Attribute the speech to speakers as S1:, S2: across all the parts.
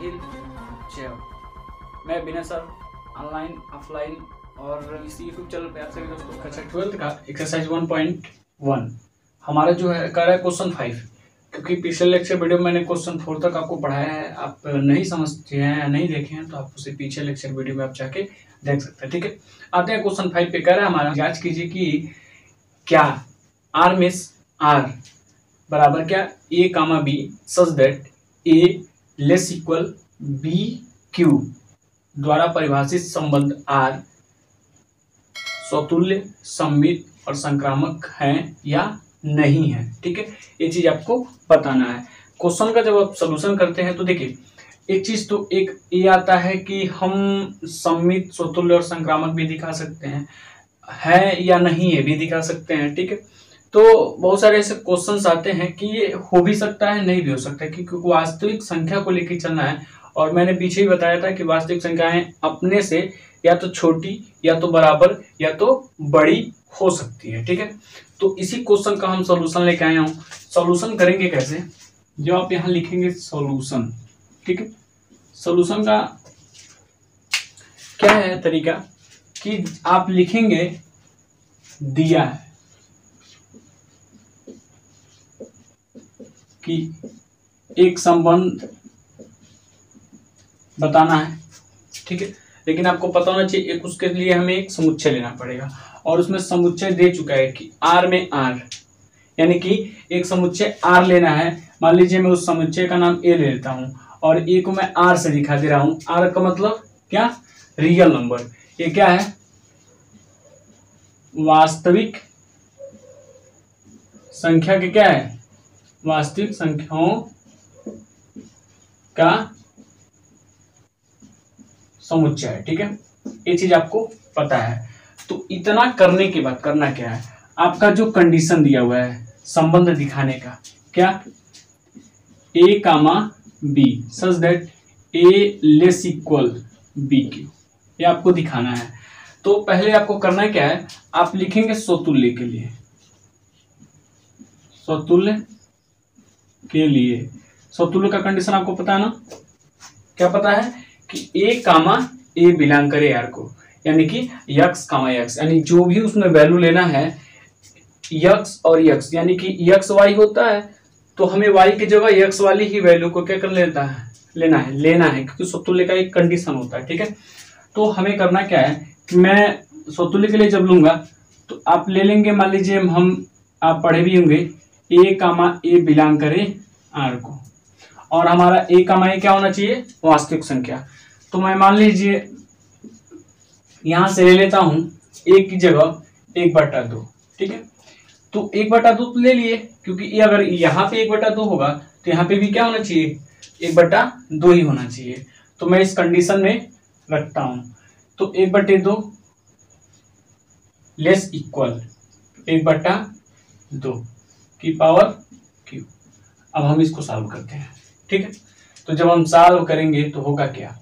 S1: साहिल जैव। मैं विनय sir online offline और इसी यूट्यूब चैनल पे आप सभी दोस्तों कक्षा 12 का एक्सरसाइज 1.1 हमारा जो है कर रहा है क्वेश्चन 5, क्योंकि पिछले लेक्चर वीडियो में मैंने क्वेश्चन 4 तक आपको पढ़ाया है। आप नहीं समझते हैं या नहीं देखे हैं तो आप उसे पीछे लेक्चर वीडियो में आप जाके देख सकते हैं। ठीक है, आते हैं क्वेश्चन 5 पे। कह रहा है हमारा जांच कीजिए कि क्या आर में आर बराबर क्या A comma B such that A less equal B cube द्वारा परिभाषित संबंध आर स्वतुल्य, सममित और संक्रामक है या नहीं है। ठीक है, ये चीज आपको बताना है। क्वेश्चन का जब आप सोल्यूशन करते हैं तो देखिए, एक चीज तो एक ये आता है कि हम सममित, स्वतुल्य और संक्रामक भी दिखा सकते हैं, है या नहीं है भी दिखा सकते हैं। ठीक है, तो बहुत सारे ऐसे क्वेश्चंस आते हैं कि ये हो भी सकता है, नहीं भी हो सकता है, क्योंकि वास्तविक संख्या को लेकर चलना है। और मैंने पीछे ही बताया था कि वास्तविक संख्याएं अपने से या तो छोटी या तो बराबर या तो बड़ी हो सकती है। ठीक है, तो इसी क्वेश्चन का हम सॉल्यूशन लेके आया हूं। सॉल्यूशन करेंगे कैसे, जो आप यहां लिखेंगे सॉल्यूशन। ठीक है, सॉल्यूशन का क्या है तरीका कि आप लिखेंगे दिया है कि एक संबंध बताना है। ठीक है, लेकिन आपको पता होना चाहिए एक उसके लिए हमें एक समुच्चय लेना पड़ेगा, और उसमें समुच्चय दे चुका है कि आर में आर, यानी कि एक समुच्चय आर लेना है। मान लीजिए मैं उस समुच्चय का नाम ए ले लेता हूं और ए को मैं आर से दिखा दे रहा हूं। आर का मतलब क्या, रियल नंबर। ये क्या है, वास्तविक संख्या के क्या है, वास्तविक संख्याओं का समुच्चय है। ठीक है, ये चीज आपको पता है। तो इतना करने के बाद करना क्या है, आपका जो कंडीशन दिया हुआ है संबंध दिखाने का, क्या A comma B such that A less equal B cube, ये आपको दिखाना है। तो पहले आपको करना क्या है, आप लिखेंगे स्वतुल्य के लिए, स्वतुल्य के लिए। स्वतुल्य का कंडीशन आपको पता है ना, क्या पता है कि ए कामा ए बिलोंग करे आर को, यानी कि यक्स कामा यक्स, यानी जो भी उसमें वैल्यू लेना है यक्स और यक्स, यानी कि यक्स वाई होता है तो हमें वाई की जगह यक्स वाली ही वैल्यू को क्या कर लेना है, क्योंकि स्वतुल्य का एक कंडीशन होता है। ठीक है, तो हमें करना क्या है कि मैं स्वतुल्य के लिए जब लूंगा तो आप ले लेंगे, मान लीजिए हम आप पढ़े भी होंगे ए कामा ए बिलोंग करे आर को, और हमारा ए कामा ए क्या होना चाहिए, वास्तविक संख्या। तो मैं मान लीजिए यहां से ले लेता हूं ए की जगह 1/2। ठीक है, तो 1/2 ले लिए, क्योंकि ये अगर यहाँ पे 1/2 होगा तो यहाँ पे भी क्या होना चाहिए, 1/2 ही होना चाहिए। तो मैं इस कंडीशन में रखता हूं, तो 1/2 लेस इक्वल 1/2 की पावर क्यू। अब हम इसको सॉल्व करते हैं। ठीक है, तो जब हम सॉल्व करेंगे तो होगा क्या,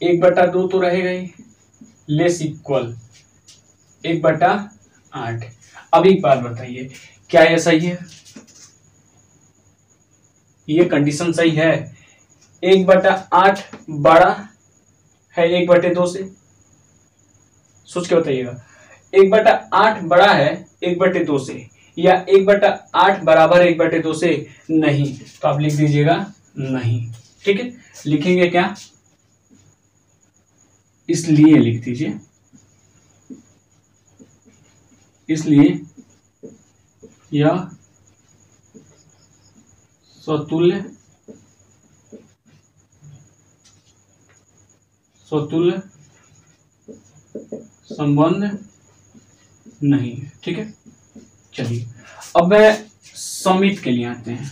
S1: 1/2 तो रहेगा ही, लेस इक्वल 1/8। अब एक बात बताइए, क्या ये सही है, ये कंडीशन सही है? 1/8 बड़ा है 1/2 से, सोच के बताइएगा। 1/8 बड़ा है 1/2 से, या 1/8 बराबर 1/2 से नहीं, तो आप लिख दीजिएगा नहीं। ठीक है, लिखेंगे क्या, इसलिए लिख दीजिए, इसलिए यह स्वतुल्य संबंध नहीं है। ठीक है, चलिए अब मैं सममित के लिए आते हैं।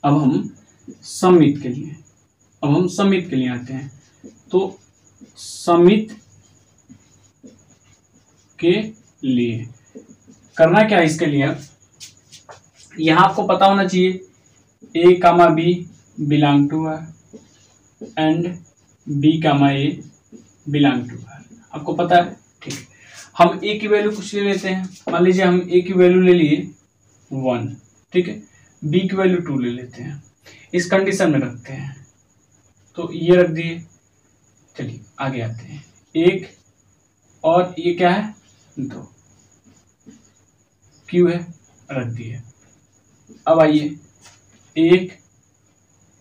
S1: अब हम सममित के लिए आते हैं। तो सममित के लिए करना क्या है, इसके लिए यहां आपको पता होना चाहिए A comma B belong to R and B comma A belong to R, आपको पता है। ठीक है, हम ए की वैल्यू कुछ ले लेते हैं, मान लीजिए हम ए की वैल्यू ले लिए 1। ठीक है, बी की वैल्यू 2 ले लेते हैं, इस कंडीशन में रखते हैं, तो ये रख दिए। चलिए आगे आते हैं, 1 और ये क्या है 2, क्यू है रख दिए। अब आइए 1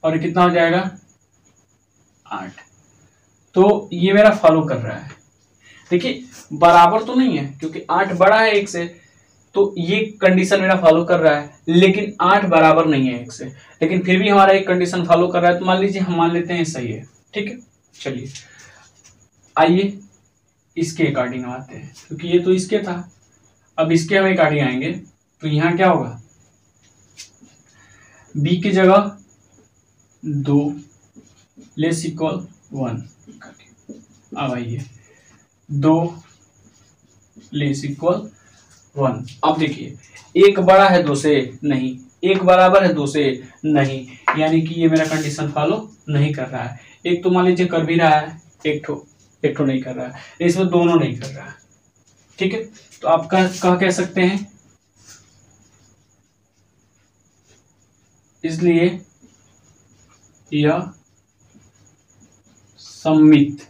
S1: और ये कितना हो जाएगा 8, तो ये मेरा फॉलो कर रहा है। देखिए बराबर तो नहीं है क्योंकि 8 बड़ा है 1 से, तो ये कंडीशन मेरा फॉलो कर रहा है, लेकिन 8 बराबर नहीं है 1 से, लेकिन फिर भी हमारा एक कंडीशन फॉलो कर रहा है, तो मान लीजिए हम मान लेते हैं सही है। ठीक है, चलिए आइए इसके अकॉर्डिंग आते हैं, क्योंकि ये तो इसके था, अब इसके हम अकॉर्डिंग आएंगे, तो यहाँ क्या होगा, b की जगह 2 लेस इक्वल 1, अब आइए 2 लेस इक्वल 1। अब देखिए 1 बड़ा है 2 से, नहीं, 1 बराबर है 2 से, नहीं, यानी कि ये मेरा कंडीशन फॉलो नहीं कर रहा है। एक तो मान लीजिए कर भी रहा है, एक ठो नहीं कर रहा है, इसमें दोनों नहीं कर रहा है। ठीक है, तो आप कह सकते हैं, इसलिए यह सममित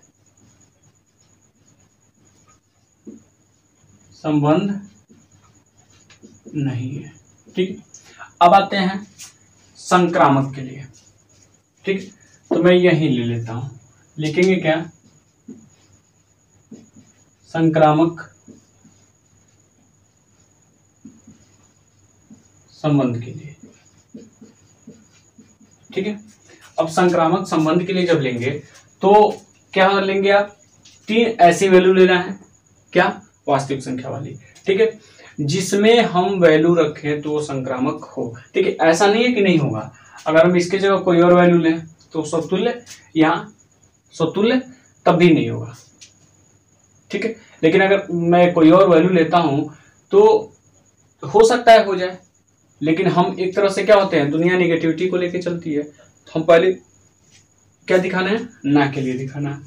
S1: संबंध नहीं है। ठीक, अब आते हैं संक्रामक के लिए। ठीक, तो मैं यही ले लेता हूं, लिखेंगे क्या, संक्रामक संबंध के लिए। ठीक है, अब संक्रामक संबंध के लिए जब लेंगे तो क्या लेंगे आप, 3 ऐसी वैल्यू लेना है, क्या, वास्तविक संख्या वाली। ठीक है, जिसमें हम वैल्यू रखें तो वो संक्रामक हो। ठीक है, ऐसा नहीं है कि नहीं होगा, अगर हम इसके जगह कोई और वैल्यू लें तो समतुल्य, यहाँ समतुल्य तब भी नहीं होगा। ठीक है, लेकिन अगर मैं कोई और वैल्यू लेता हूं तो हो सकता है हो जाए, लेकिन हम एक तरह से क्या होते हैं, दुनिया नेगेटिविटी को लेके चलती है, तो हम पहले क्या दिखाना है, ना के लिए दिखाना है।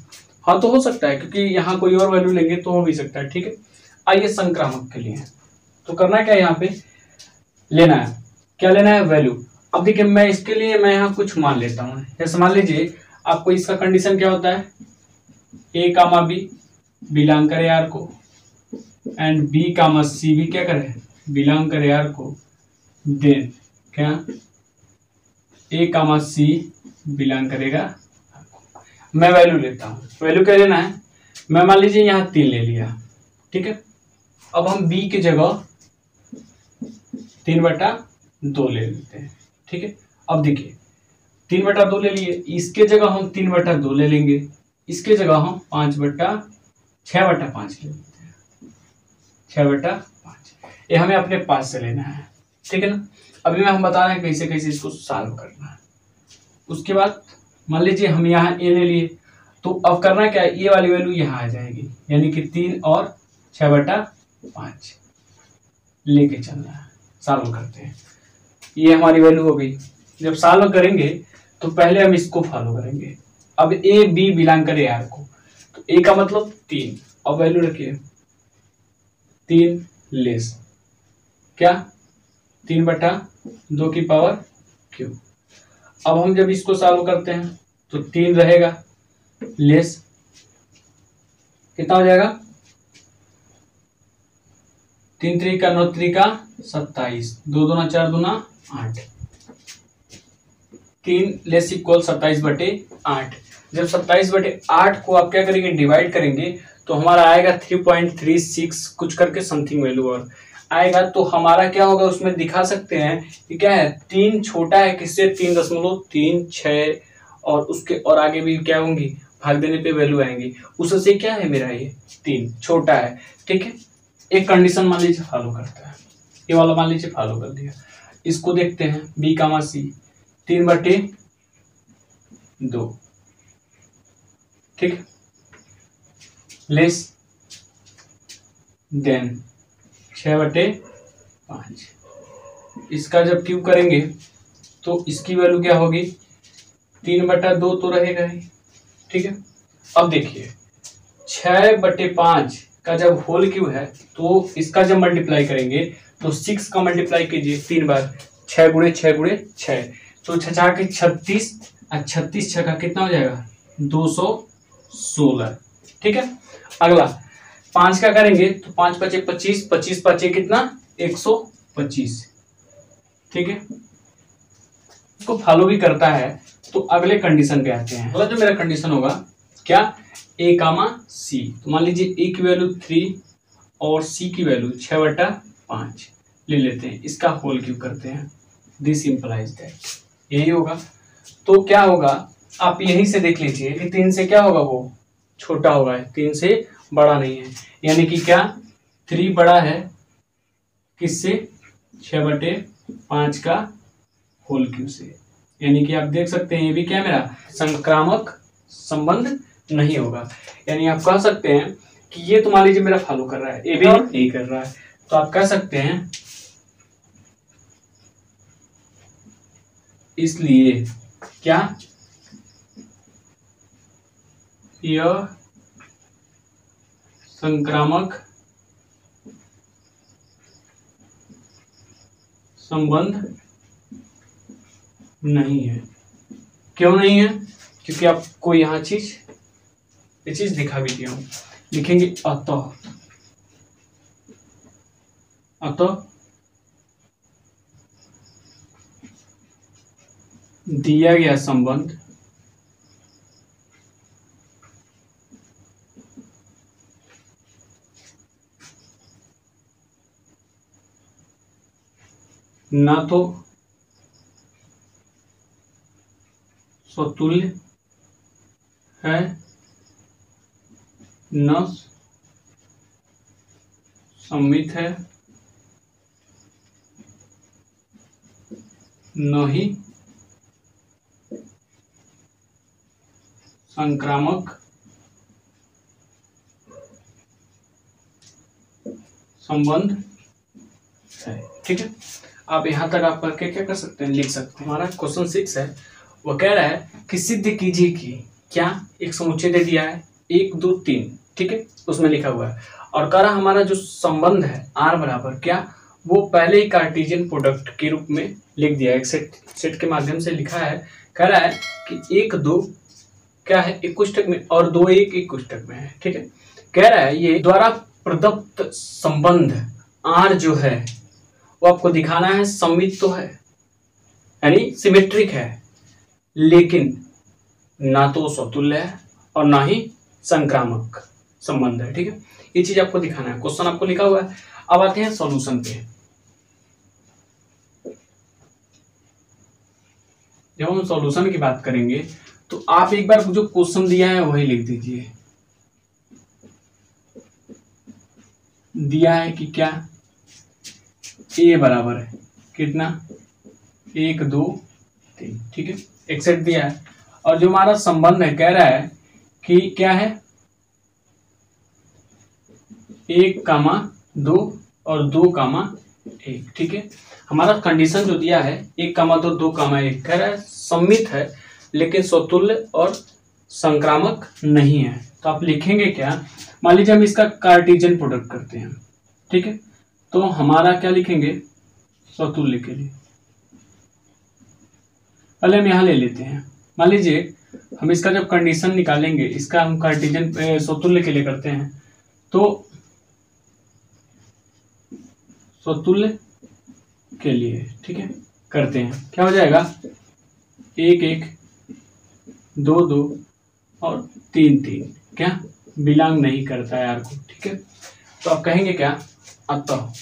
S1: हाँ तो हो सकता है, क्योंकि यहाँ कोई और वैल्यू लेंगे तो हो भी सकता है। ठीक है, आइए संक्रामक के लिए, तो करना क्या है, यहाँ पे लेना है, क्या लेना है, वैल्यू। अब देखिए मैं इसके लिए मैं यहाँ कुछ मान लेता हूँ, जैसे मान लीजिए आपको इसका कंडीशन क्या होता है, ए कामा बी बिलोंग करे आर को, एंड बी कामा सी भी क्या करे, बिलोंग करे आर को, देन क्या ए कामा सी बिलोंग करेगा। मैं वैल्यू लेता हूँ, वैल्यू क्या लेना है, मैं मान लीजिए यहाँ 3 ले लिया। ठीक है, अब हम b की जगह 3/2 ले लेते हैं। ठीक है, अब देखिए 3/2 ले लिए, इसके जगह हम 3/2 ले लेंगे, इसके जगह हम 6/5 ले लेते हैं, 6/5, ये हमें अपने पास से लेना है। ठीक है ना, अभी मैं हम बता रहे हैं कैसे कैसे इसको सॉल्व करना है। उसके बाद मान लीजिए हम यहाँ a ले लिए, तो अब करना क्या है, ये वाली वैल्यू यहाँ आ जाएगी, यानी कि 3 और 6/5 लेके चलना है। सॉल्व करते हैं, ये हमारी वैल्यू हो गई। जब सॉल्व करेंगे तो पहले हम इसको फॉलो करेंगे। अब ए बी बिलोंग करे आर को, तो ए का मतलब 3, अब वैल्यू रखिए 3 लेस क्या, 3/2 की पावर क्यू। अब हम जब इसको सॉल्व करते हैं तो 3 रहेगा, लेस कितना हो जाएगा, 3 3 का 9 3 का 27, 2 दूना 4 दूना 8, 3 लेस इक्वल 27/8। जब 27/8 को आप क्या करेंगे, डिवाइड करेंगे, तो हमारा आएगा 3.36 कुछ करके समथिंग वैल्यू और आएगा। तो हमारा क्या होगा, उसमें दिखा सकते हैं कि क्या है, 3 छोटा है किससे, 3.36, और उसके और आगे भी क्या होंगी, भाग देने पे वैल्यू आएंगी, उससे क्या है मेरा ये 3 छोटा है। ठीक है, एक कंडीशन मान लीजिए फॉलो करता है, ये वाला मान लीजिए फॉलो कर दिया। इसको देखते हैं, बी कामा सी 3/2, ठीक, लेस देन 6/5। इसका जब क्यूब करेंगे तो इसकी वैल्यू क्या होगी, 3/2 तो रहेगा ही। ठीक है, अब देखिए 6/5 का जब होल क्यूब है तो इसका जब मल्टीप्लाई करेंगे तो 6 का मल्टीप्लाई कीजिए 3 बार, 6 तो 6 के 36 और 36 6 का कितना हो जाएगा 216। ठीक है। अगला 5 का करेंगे तो 5 पचे 25, 25 पचे कितना 125। ठीक है, इसको फॉलो भी करता है। तो अगले कंडीशन पे आते हैं। अगला जो मेरा कंडीशन होगा क्या, a कामा सी। तो मान लीजिए a की वैल्यू 3 और c की वैल्यू 6/5 ले लेते हैं, इसका होल क्यूब करते हैं। दिस इंप्लाइज दैट, यही होगा। तो क्या होगा, आप यहीं से देख लीजिए कि 3 से क्या होगा, वो छोटा होगा, 3 से बड़ा नहीं है। यानी कि क्या 3 बड़ा है किससे, 6/5 का होल क्यूब से। यानी कि आप देख सकते हैं ये भी क्या मेरा संक्रामक संबंध नहीं होगा। यानी आप कह सकते हैं कि ये तो मान लीजिए मेरा फॉलो कर रहा है, ये भी नहीं कर रहा है, तो आप कह सकते हैं इसलिए क्या यह संक्रामक संबंध नहीं है। क्यों नहीं है, क्योंकि आपको यहाँ ये चीज दिखा भी दिया हूं। लिखेंगे अतः दिया गया संबंध ना तो स्वतुल्य है न सममित है न ही संक्रामक संबंध है। ठीक है, आप यहां तक आप करके क्या कर सकते हैं, लिख सकते हैं। हमारा क्वेश्चन 6 है, वो कह रहा है कि सिद्ध कीजिए कि क्या एक समुच्चय दे दिया है 1 2 3, ठीक है, उसमें लिखा हुआ है, और कह रहा हमारा जो संबंध है आर बराबर क्या, वो पहले ही कार्टेशियन प्रोडक्ट के रूप में लिख दिया है, एक सेट के माध्यम से लिखा है। कह रहा है कि 1 2 क्या है, एक कोष्ठक में, और 2 1 एक कोष्ठक में है। ठीक है, कह रहा है ये द्वारा प्रदत्त संबंध आर जो है वो आपको दिखाना है सममित तो है, यानी सिमेट्रिक है, लेकिन ना तो स्वतुल्य है और ना ही संक्रामक संबंध है। ठीक है, ये चीज आपको दिखाना है, क्वेश्चन आपको लिखा हुआ है। अब आते हैं सॉल्यूशन पे। जब हम सॉल्यूशन की बात करेंगे तो आप एक बार जो क्वेश्चन दिया है वही लिख दीजिए। दिया है कि क्या ए बराबर है कितना 1 2 3, ठीक है, एक सेट दिया है, और जो हमारा संबंध है कह रहा है कि क्या है 1, 2 और 2, 1। ठीक है, हमारा कंडीशन जो दिया है 1, 2, 2, 1 कह रहा है सममित है लेकिन स्वतुल्य और संक्रामक नहीं है। तो आप लिखेंगे क्या, मान लीजिए हम इसका कार्टेशियन प्रोडक्ट करते हैं। ठीक है, तो हमारा क्या लिखेंगे स्वतुल्य के लिए, पहले हम यहां ले लेते हैं। मान लीजिए हम इसका जब कंडीशन निकालेंगे, इसका हम कार्टेशियन स्वतुल्य के लिए करते हैं, तो स्वतुल्य के लिए ठीक है करते हैं, क्या हो जाएगा 1 1 2 2 और 3 3, क्या बिलोंग नहीं करता है यार को। ठीक है, तो आप कहेंगे क्या, अतः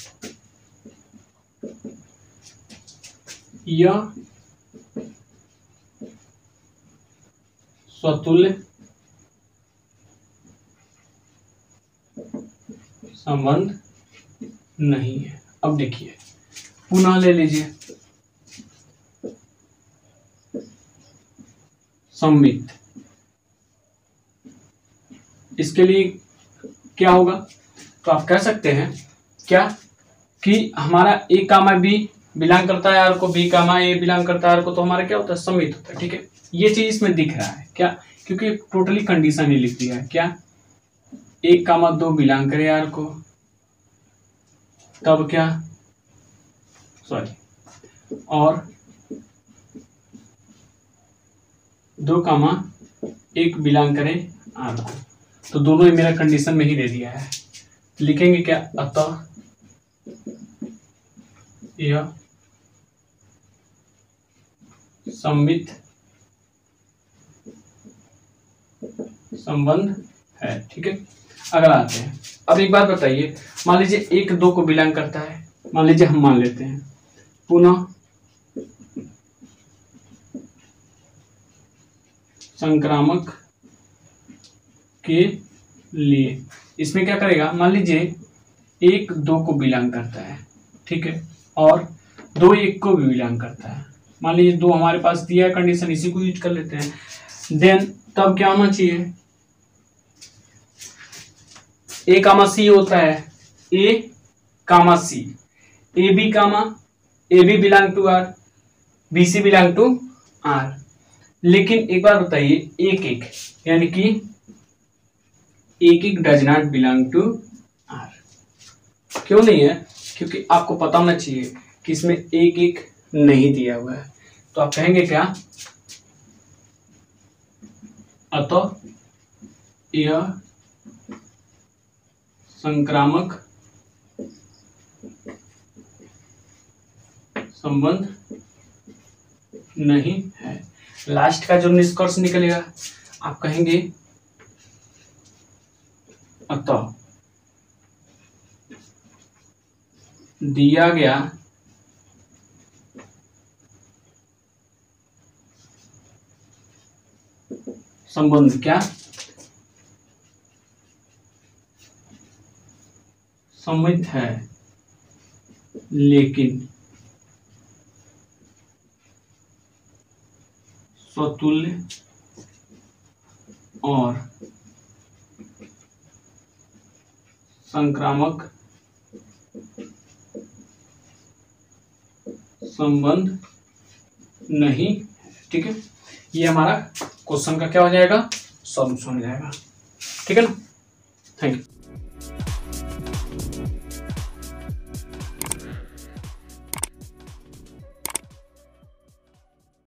S1: यह स्वतुल्य संबंध नहीं है। अब देखिए पुनः ले लीजिए सममित, इसके लिए क्या होगा, तो आप कह सकते हैं क्या कि हमारा ए कामा बी बिलोंग करता है आर को, बी कामा ए बिलोंग करता है आर को, तो हमारा क्या होता है सममित होता है। ठीक है, ये चीज इसमें दिख रहा है क्या, क्योंकि टोटली कंडीशन ही लिख दिया है क्या 1, 2 बिलोंग करे आर को, तब क्या सॉरी और 2,1 बिलोंग करे आर को। तो दोनों ही मेरा कंडीशन में ही दे दिया है। लिखेंगे क्या, अतः यह सममित संबंध है। ठीक है, अगला आते हैं। अब एक बात बताइए, मान लीजिए 1 2 को बिलोंग करता है, मान लीजिए हम मान लेते हैं, पुनः संक्रामक के लिए इसमें क्या करेगा, मान लीजिए 1 2 को बिलोंग करता है, ठीक है, और 2 1 को भी बिलोंग करता है। मान लीजिए 2 हमारे पास दिया है कंडीशन, इसी को यूज कर लेते हैं। देन तब क्या होना चाहिए, ए कामा सी होता है, A comma C, A B belong to R, B C belong to R. लेकिन एक बार बताइए, एक एक यानी कि एक एक does not belong to R. क्यों नहीं है, क्योंकि आपको पता होना चाहिए कि इसमें एक एक नहीं दिया हुआ है। तो आप कहेंगे क्या, अतः यह संक्रामक संबंध नहीं है। लास्ट का जो निष्कर्ष निकलेगा, आप कहेंगे अतः दिया गया संबंध क्या, सममित है, लेकिन स्वतुल्य और संक्रामक संबंध नहीं। ठीक है, ये हमारा क्वेश्चन का क्या हो जाएगा, सॉल्यूशन हो जाएगा। ठीक है ना, थैंक यू।